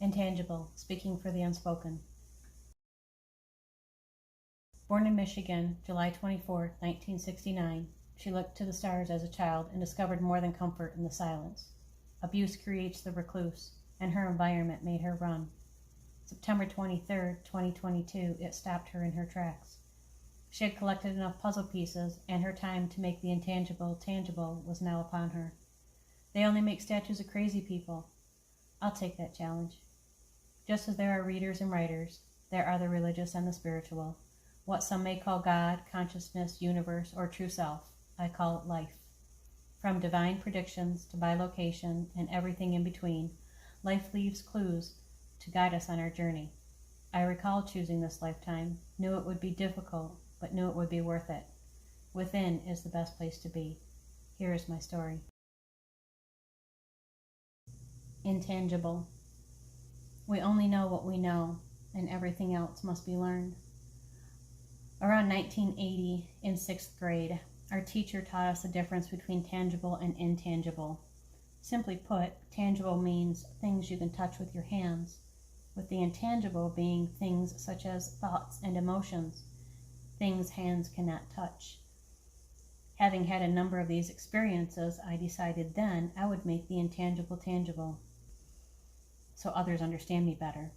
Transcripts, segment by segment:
Intangible, speaking for the unspoken. Born in Michigan, July 24, 1969, she looked to the stars as a child and discovered more than comfort in the silence. Abuse creates the recluse, and her environment made her run. September 23, 2022, it stopped her in her tracks. She had collected enough puzzle pieces, and her time to make the intangible tangible was now upon her. They only make statues of crazy people. I'll take that challenge. Just as there are readers and writers, there are the religious and the spiritual. What some may call God, consciousness, universe, or true self, I call it life. From divine predictions to bilocation and everything in between, life leaves clues to guide us on our journey. I recall choosing this lifetime, knew it would be difficult, but knew it would be worth it. Within is the best place to be. Here is my story. Intangible. We only know what we know, and everything else must be learned. Around 1980, in 6th grade, our teacher taught us the difference between tangible and intangible. Simply put, tangible means things you can touch with your hands, with the intangible being things such as thoughts and emotions, things hands cannot touch. Having had a number of these experiences, I decided then I would make the intangible tangible, so others understand me better.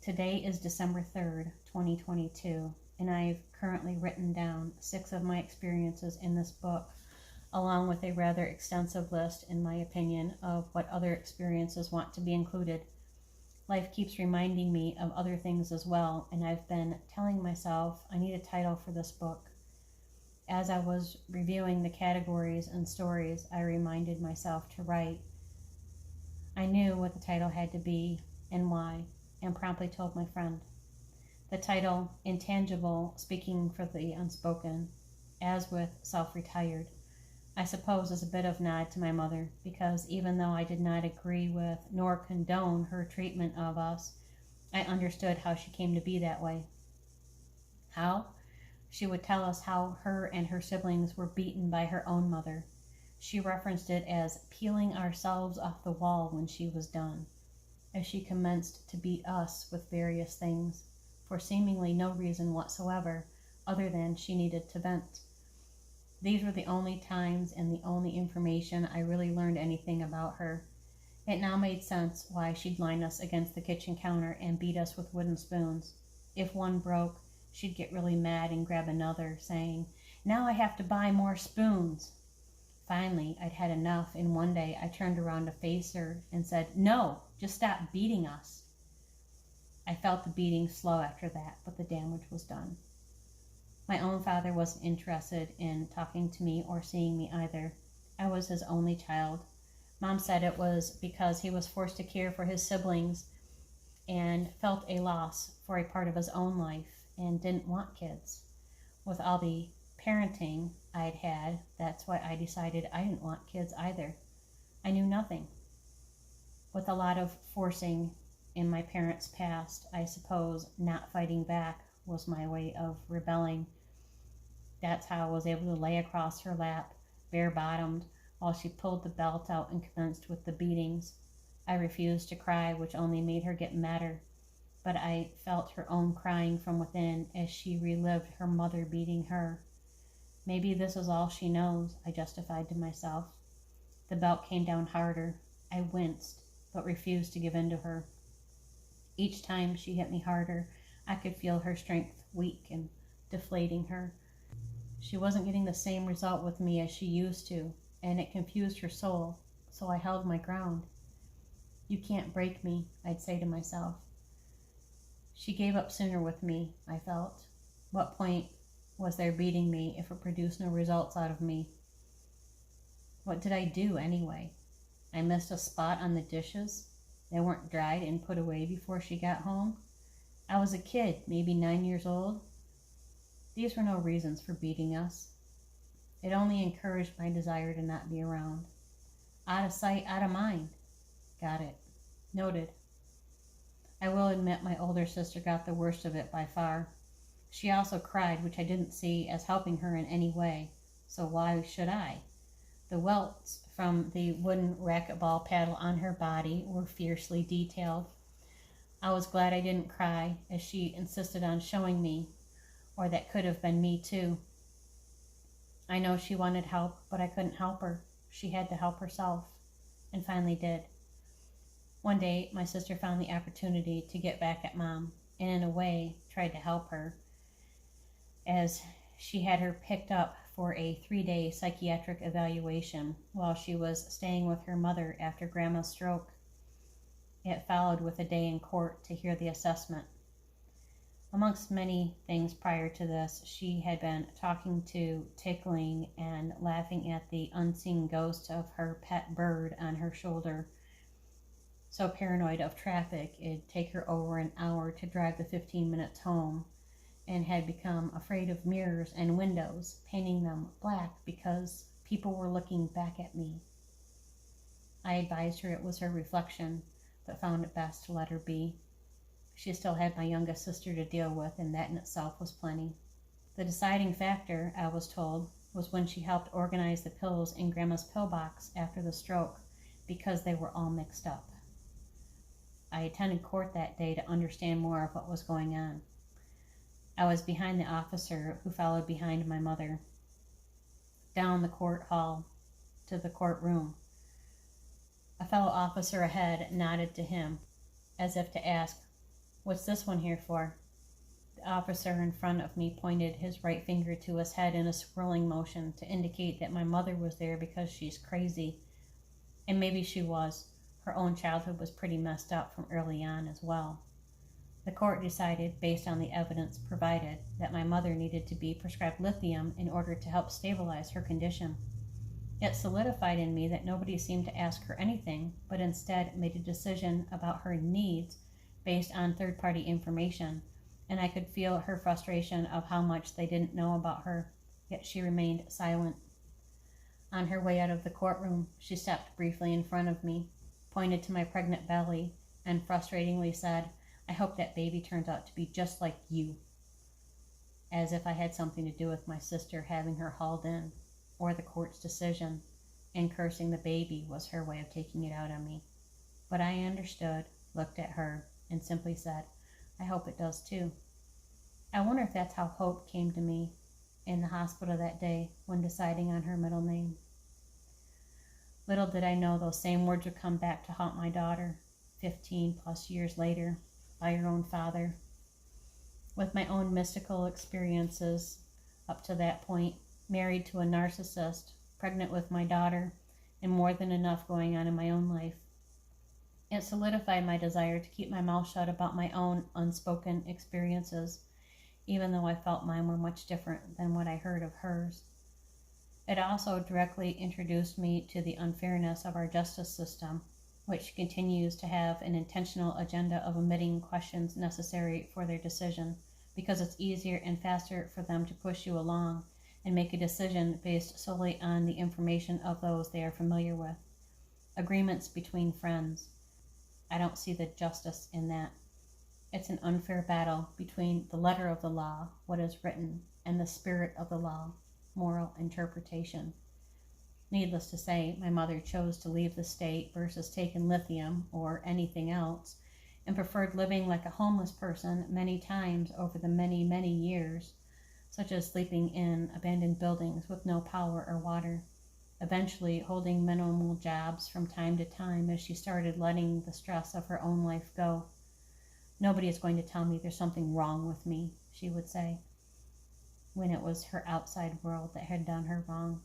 Today is December 3rd, 2022, and I've currently written down 6 of my experiences in this book, along with a rather extensive list, in my opinion, of what other experiences want to be included. Life keeps reminding me of other things as well, and I've been telling myself I need a title for this book. As I was reviewing the categories and stories, I reminded myself to write. I knew what the title had to be and why, and promptly told my friend. The title, Intangible, speaking for the unspoken, as with self-retired, I suppose is a bit of nod to my mother, because even though I did not agree with nor condone her treatment of us, I understood how she came to be that way. How? She would tell us how her and her siblings were beaten by her own mother. She referenced it as peeling ourselves off the wall when she was done, as she commenced to beat us with various things, for seemingly no reason whatsoever, other than she needed to vent. These were the only times and the only information I really learned anything about her. It now made sense why she'd line us against the kitchen counter and beat us with wooden spoons. If one broke, she'd get really mad and grab another, saying, "Now I have to buy more spoons." Finally, I'd had enough, and one day I turned around to face her and said, "No, just stop beating us." I felt the beating slow after that, but the damage was done. My own father wasn't interested in talking to me or seeing me either. I was his only child. Mom said it was because he was forced to care for his siblings and felt a loss for a part of his own life and didn't want kids. With all the parenting I'd had, that's why I decided I didn't want kids either. I knew nothing. With a lot of forcing in my parents' past, I suppose not fighting back was my way of rebelling. That's how I was able to lay across her lap, bare-bottomed, while she pulled the belt out and commenced with the beatings. I refused to cry, which only made her get madder, but I felt her own crying from within as she relived her mother beating her. Maybe this is all she knows, I justified to myself. The belt came down harder. I winced, but refused to give in to her. Each time she hit me harder, I could feel her strength weak and deflating her. She wasn't getting the same result with me as she used to, and it confused her soul, so I held my ground. "You can't break me," I'd say to myself. She gave up sooner with me, I felt. What point was there beating me if it produced no results out of me? What did I do anyway? I missed a spot on the dishes. They weren't dried and put away before she got home. I was a kid, maybe 9 years old. These were no reasons for beating us. It only encouraged my desire to not be around. Out of sight, out of mind. Got it. Noted. I will admit my older sister got the worst of it by far. She also cried, which I didn't see as helping her in any way, so why should I? The welts from the wooden racquetball paddle on her body were fiercely detailed. I was glad I didn't cry, as she insisted on showing me, or that could have been me too. I know she wanted help, but I couldn't help her. She had to help herself, and finally did. One day, my sister found the opportunity to get back at Mom, and in a way, tried to help her, as she had her picked up for a 3-day psychiatric evaluation while she was staying with her mother after Grandma's stroke. It followed with a day in court to hear the assessment. Amongst many things prior to this, she had been talking to, tickling, and laughing at the unseen ghost of her pet bird on her shoulder. So paranoid of traffic, it'd take her over an hour to drive the 15 minutes home, and had become afraid of mirrors and windows, painting them black because people were looking back at me. I advised her it was her reflection, but found it best to let her be. She still had my youngest sister to deal with, and that in itself was plenty. The deciding factor, I was told, was when she helped organize the pills in Grandma's pillbox after the stroke, because they were all mixed up. I attended court that day to understand more of what was going on. I was behind the officer who followed behind my mother, down the court hall to the courtroom. A fellow officer ahead nodded to him, as if to ask, "What's this one here for?" The officer in front of me pointed his right finger to his head in a swirling motion to indicate that my mother was there because she's crazy. And maybe she was. Her own childhood was pretty messed up from early on as well. The court decided, based on the evidence provided, that my mother needed to be prescribed lithium in order to help stabilize her condition. It solidified in me that nobody seemed to ask her anything, but instead made a decision about her needs based on third-party information, and I could feel her frustration of how much they didn't know about her, yet she remained silent. On her way out of the courtroom, she stepped briefly in front of me, pointed to my pregnant belly, and frustratingly said, "I hope that baby turns out to be just like you," as if I had something to do with my sister having her hauled in, or the court's decision, and cursing the baby was her way of taking it out on me. But I understood, looked at her, and simply said, "I hope it does too." I wonder if that's how Hope came to me in the hospital that day when deciding on her middle name. Little did I know those same words would come back to haunt my daughter 15 plus years later by her own father. With my own mystical experiences up to that point, married to a narcissist, pregnant with my daughter, and more than enough going on in my own life, it solidified my desire to keep my mouth shut about my own unspoken experiences, even though I felt mine were much different than what I heard of hers. It also directly introduced me to the unfairness of our justice system, which continues to have an intentional agenda of omitting questions necessary for their decision, because it's easier and faster for them to push you along and make a decision based solely on the information of those they are familiar with. Agreements between friends. I don't see the justice in that. It's an unfair battle between the letter of the law, what is written, and the spirit of the law, moral interpretation. Needless to say, my mother chose to leave the state versus taking lithium or anything else, and preferred living like a homeless person many times over the many, many years, such as sleeping in abandoned buildings with no power or water, eventually holding minimal jobs from time to time as she started letting the stress of her own life go. "Nobody is going to tell me there's something wrong with me," she would say, when it was her outside world that had done her wrong.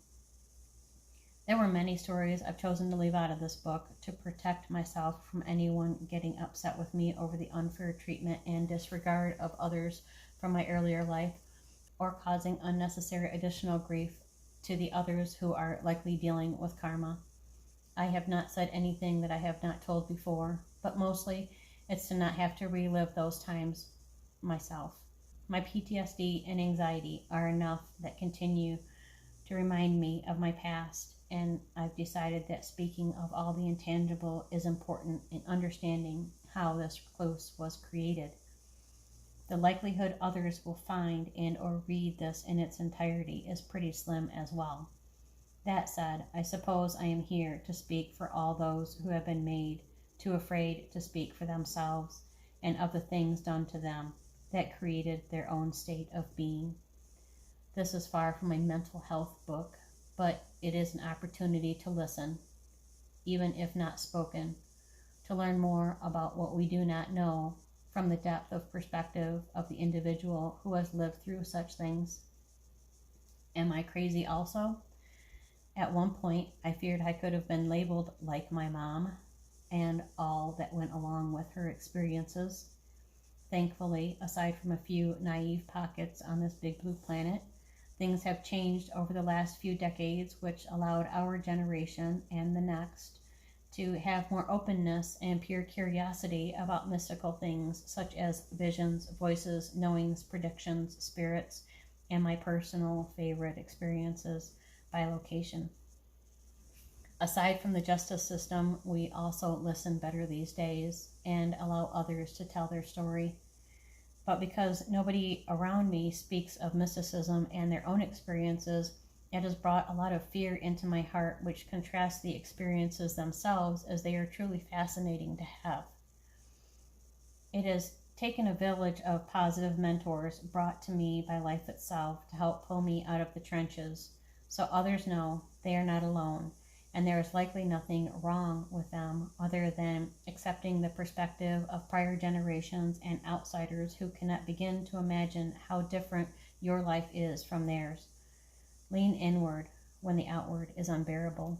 There were many stories I've chosen to leave out of this book to protect myself from anyone getting upset with me over the unfair treatment and disregard of others from my earlier life, or causing unnecessary additional grief to the others who are likely dealing with karma. I have not said anything that I have not told before, but mostly it's to not have to relive those times myself. My PTSD and anxiety are enough that continue to remind me of my past, and I've decided that speaking of all the intangible is important in understanding how this recluse was created. The likelihood others will find and or read this in its entirety is pretty slim as well. That said, I suppose I am here to speak for all those who have been made too afraid to speak for themselves and of the things done to them that created their own state of being. This is far from a mental health book, but it is an opportunity to listen, even if not spoken, to learn more about what we do not know from the depth of perspective of the individual who has lived through such things. Am I crazy also? At one point, I feared I could have been labeled like my mom and all that went along with her experiences. Thankfully, aside from a few naive pockets on this big blue planet, things have changed over the last few decades, which allowed our generation and the next to have more openness and pure curiosity about mystical things such as visions, voices, knowings, predictions, spirits, and my personal favorite experiences by location. Aside from the justice system, we also listen better these days and allow others to tell their story. But because nobody around me speaks of mysticism and their own experiences, it has brought a lot of fear into my heart, which contrasts the experiences themselves as they are truly fascinating to have. It has taken a village of positive mentors brought to me by life itself to help pull me out of the trenches, so others know they are not alone, and there is likely nothing wrong with them other than accepting the perspective of prior generations and outsiders who cannot begin to imagine how different your life is from theirs. Lean inward when the outward is unbearable.